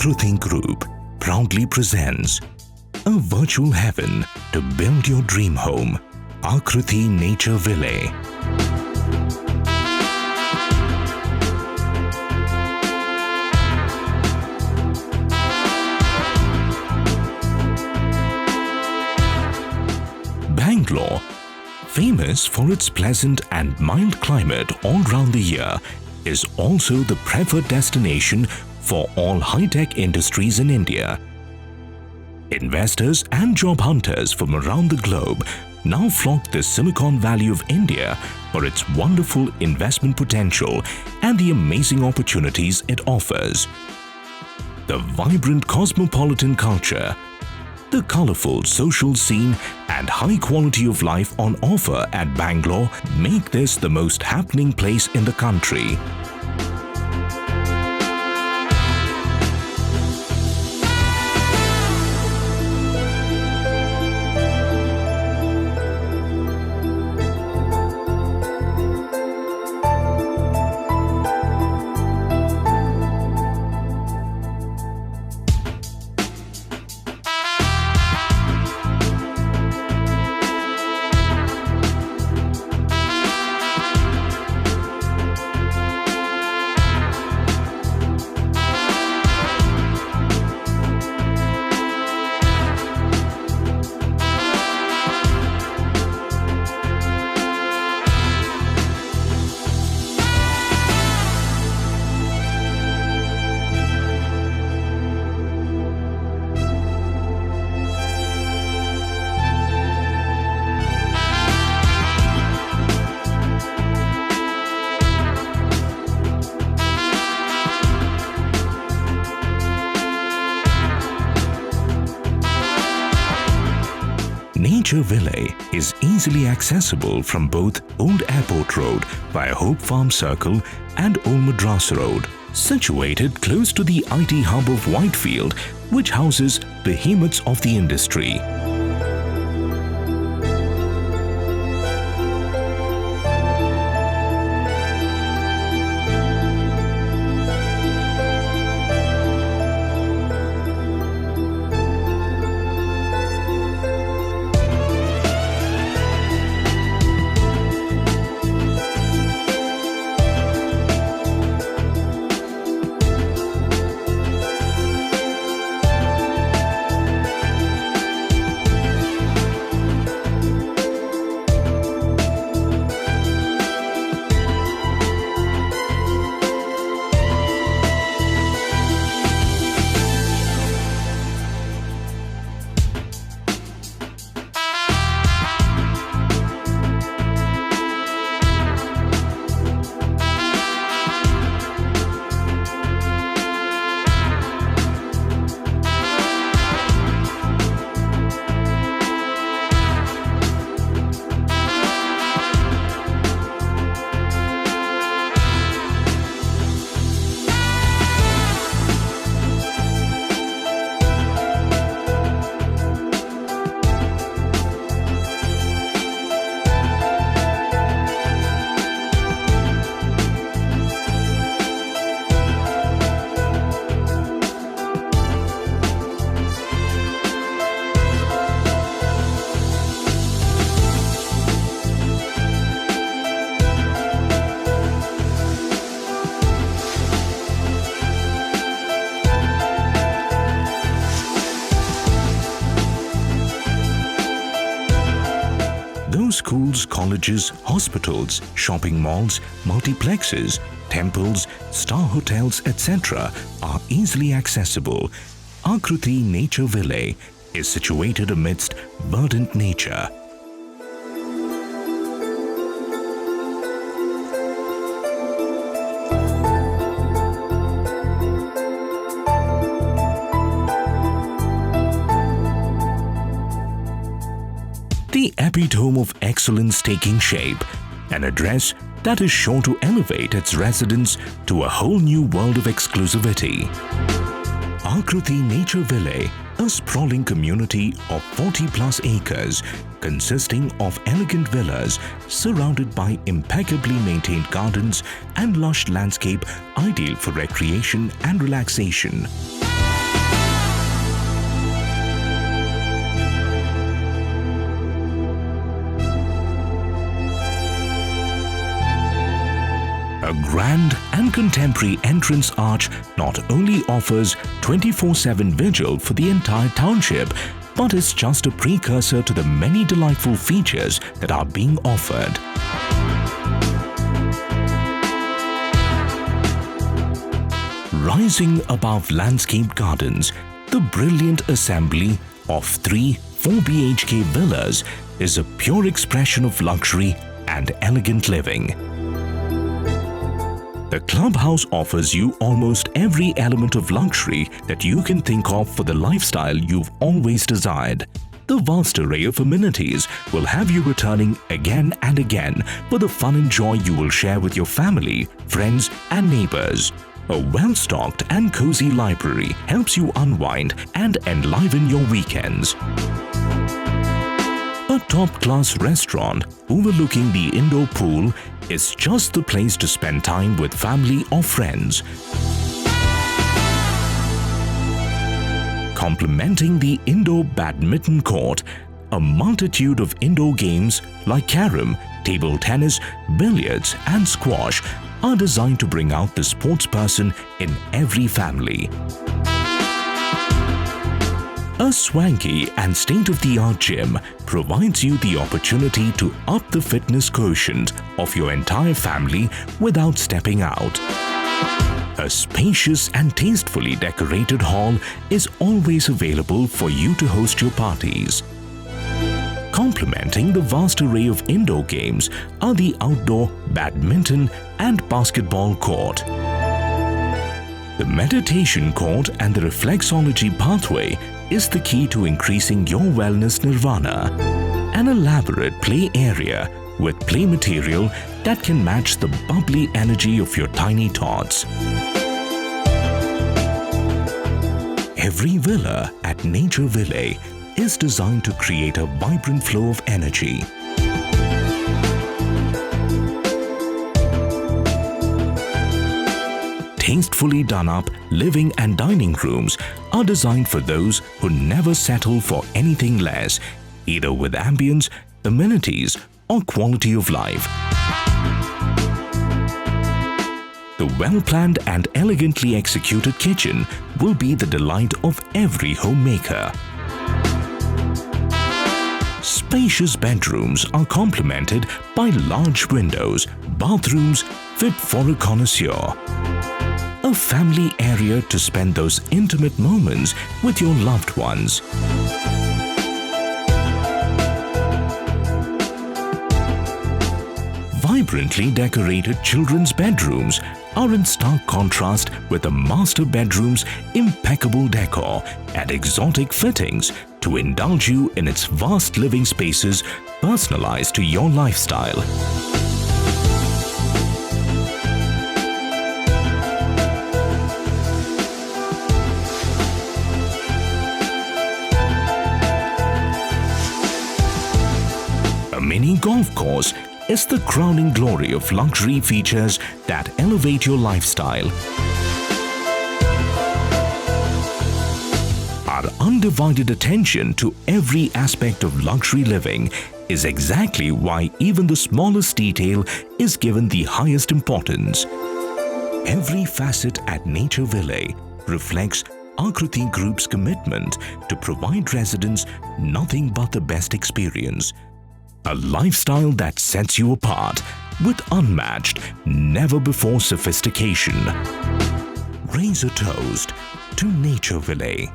Aakruthi Group proudly presents a virtual heaven to build your dream home, Aakruthi Nature Ville. Bangalore, famous for its pleasant and mild climate all round the year, is also the preferred destination for all high-tech industries in India. Investors and job hunters from around the globe now flock the Silicon Valley of India for its wonderful investment potential and the amazing opportunities it offers. The vibrant cosmopolitan culture, the colorful social scene and high quality of life on offer at Bangalore make this the most happening place in the country. Nature Ville is easily accessible from both Old Airport Road via Hope Farm Circle and Old Madras Road, situated close to the IT hub of Whitefield, which houses behemoths of the industry. Schools, colleges, hospitals, shopping malls, multiplexes, temples, star hotels, etc. are easily accessible. Aakruthi Nature Ville is situated amidst verdant nature. The epitome of excellence taking shape, an address that is sure to elevate its residents to a whole new world of exclusivity. Aakruthi Nature Ville, a sprawling community of 40+ acres consisting of elegant villas surrounded by impeccably maintained gardens and lush landscape ideal for recreation and relaxation. grand and contemporary entrance arch not only offers 24/7 vigil for the entire township, but is just a precursor to the many delightful features that are being offered. Rising above landscaped gardens, the brilliant assembly of 3 4 BHK villas is a pure expression of luxury and elegant living. The clubhouse offers you almost every element of luxury that you can think of for the lifestyle you've always desired. The vast array of amenities will have you returning again and again for the fun and joy you will share with your family, friends, and neighbors. A well-stocked and cozy library helps you unwind and enliven your weekends. A top-class restaurant overlooking the indoor pool is just the place to spend time with family or friends. Complementing the indoor badminton court, a multitude of indoor games like carom, table tennis, billiards, and squash are designed to bring out the sportsperson in every family. A swanky and state-of-the-art gym provides you the opportunity to up the fitness quotient of your entire family without stepping out. A spacious and tastefully decorated hall is always available for you to host your parties. Complementing the vast array of indoor games are the outdoor badminton and basketball court. The meditation court and the reflexology pathway is the key to increasing your wellness nirvana. An elaborate play area with play material that can match the bubbly energy of your tiny tots. Every villa at Nature Ville is designed to create a vibrant flow of energy. Tastefully done up living and dining rooms are designed for those who never settle for anything less, either with ambience, amenities, or quality of life. The well-planned and elegantly executed kitchen will be the delight of every homemaker. Spacious bedrooms are complemented by large windows, bathrooms fit for a connoisseur. A family area to spend those intimate moments with your loved ones. Vibrantly decorated children's bedrooms are in stark contrast with the master bedroom's impeccable decor and exotic fittings to indulge you in its vast living spaces personalized to your lifestyle. A mini golf course is the crowning glory of luxury features that elevate your lifestyle. Our undivided attention to every aspect of luxury living is exactly why even the smallest detail is given the highest importance. Every facet at Nature Ville reflects Aakruthi Group's commitment to provide residents nothing but the best experience. A lifestyle that sets you apart with unmatched, never-before sophistication. Raise a toast to Nature Ville.